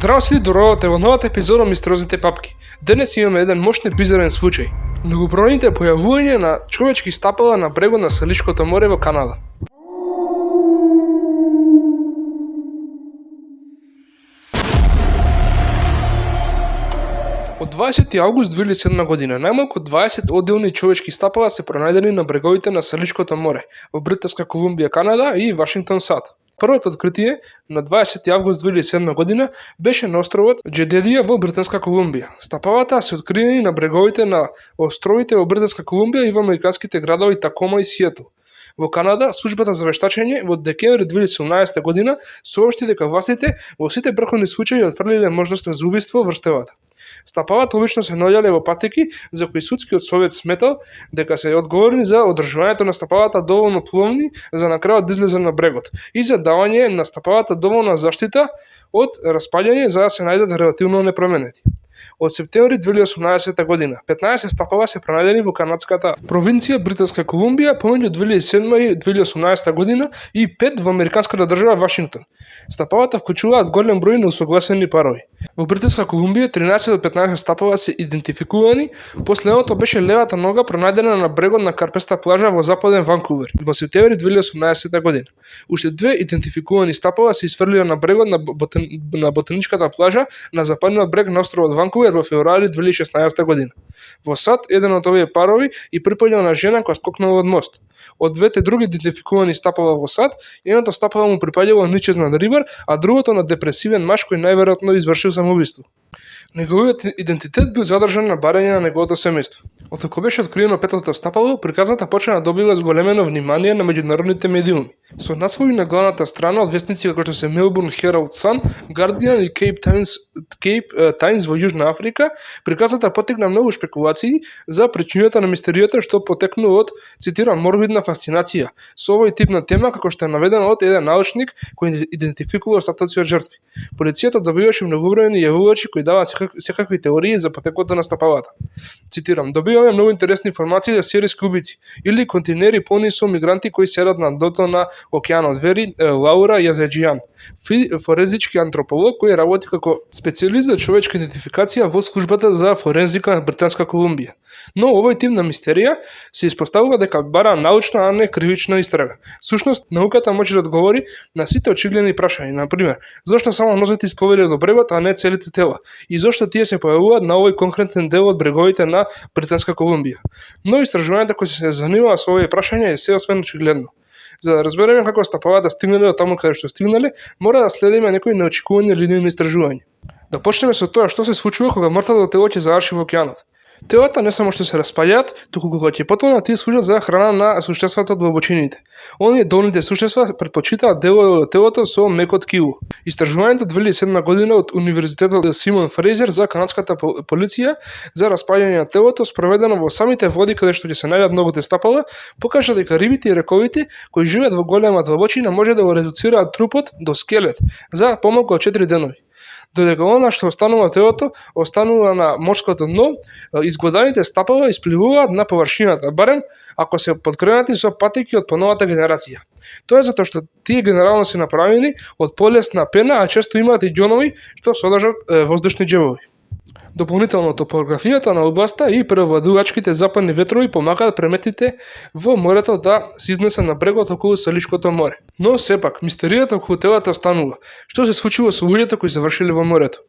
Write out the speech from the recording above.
Здраво сите, доробавте во новата епизода Мистериозните папки. Денес имаме еден мощен бизарен случај. Многобројните појавување на човечки стапала на брегот на Салишкото море во Канада. Од 20 август 2007 година, најмалку 20 одделни човечки стапала се пронајдени на бреговите на Салишкото море, во Британска Колумбија, Канада и Вашингтон, САД. Првото откритие на 20 август 2007 година беше на островот Джедедија во Британска Колумбија. Стапалата се откриени на бреговите на островите во Британска Колумбија и во американските градови Такома и Сиетл. Во Канада, службата за вештачење во декември 2017 година соопшти дека властите во сите претходни случаи отфрлиле можноста за убиство врз телата. Стапалата обично се наоѓале во патеки за кои судскиот совет сметал дека се одговорни за одржувањето на стапалата доволно пловни за на крајот да излезе на брегот и за давање на стапалата доволна заштита од распаѓање за да се најдат релативно непроменети. Од септември 2018 година 15 стапала се пронајдени во канадската провинција Британска Колумбија помеѓу 2007 и 2018 година и 5 во американската држава Вашингтон. Стапалата вклучуваат голем број на усогласени парови. Во Британска Колумбија 13 од 15 стапала се идентификувани, последното беше левата нога пронајдена на брегот на Карпеста плажа во западен Ванкувер во септември 2018 година. Уште две идентификувани стапала се исфрлија на брегот на ботаничката плажа на западниот брег на островот Ванкувер во февруари 2016 година. Во САД еден од овие парови и припаѓа на жена која скокнала од мост. Од двете други идентификувани стапала во САД, едното стапало му припаѓало ничезна рибар, а другото на депресивен маж кој најверојатно извршил самоубиство. Неговиот идентитет бил задржан на барање на неговото семејство. Откако беше откриено петото стапало, приказната почна да добива зголемено внимание на меѓународните медиуми. Со насlovi на главната страна од вестници како што се Melbourne Herald Sun, Guardian и Cape Times во Јужна Африка, приказната потекна многу шпекулации за причината на мистеријата што потекну од, цитирам, морбидна фасцинација со овој тип на тема како што е наведено од еден научник кој идентификува остатоци од жртви. Полицијата добиваше многобројни јавувачи кои даваат секакви теории за потекот на стапалата. Цитирам: добиваме многу интересни информации за серијски убици или контейнери полни со мигранти кои седат на дното на океанот, вери Лаура Јазеџијан, форензички антрополог кој работи како специјалист за човечка идентификација во службата за форензика на Британска Колумбија. Но овој тип на мистерија се испоставува дека бара научна, а не кривична истрага. Сушност, науката може да одговори на сите очигледни прашања, на пример, зошто само нозете испловиле до брегот, а не целите тела, и зошто тие се појавуваат на овој конкретен дел од бреговите на Британска Колумбија. Но истражувањето кои се занимава со овие прашања е се освен очигледно. За да разбереме како стапалата стигнале од таму каде што стигнале, мора да следиме некои неочекувани линии на истражување. Да почнеме со тоа што се случува кога мртвото тело ќе заврши во океанот. Телата не само што се распаѓаат, туку кога ќе потонат, тие служат за храна на суштествата од длабочините. Оние долните суштества претпочитаат делови од телото со меко ткиво. Истражувањето 2007 година од Универзитетот Симон Фрейзер за канадската полиција за распаѓање на телото, спроведено во самите води каде што ќе се најдат многуте стапала, покажа дека рибите и рековите кои живеат во голема длабочина може да го редуцираат трупот до скелет за помалку од 4 денови. Додека она што останува телото, останува на морското дно, изгладаните стапала испливуваат на површината, барем ако се подкренати со патеки од поновата генерација. Тоа е затоа што тие генерално се направени од полесна пена, а често имаат и ѓонови што содржат воздушни џебови. Дополнително топографијата на областа и превладувачките западни ветрови помагаат преметите во морето да се изнесат на брегот околу Салишкото море. Но сепак, мистеријата околу телата останува. Што се случило со луѓето кои завршиле во морето?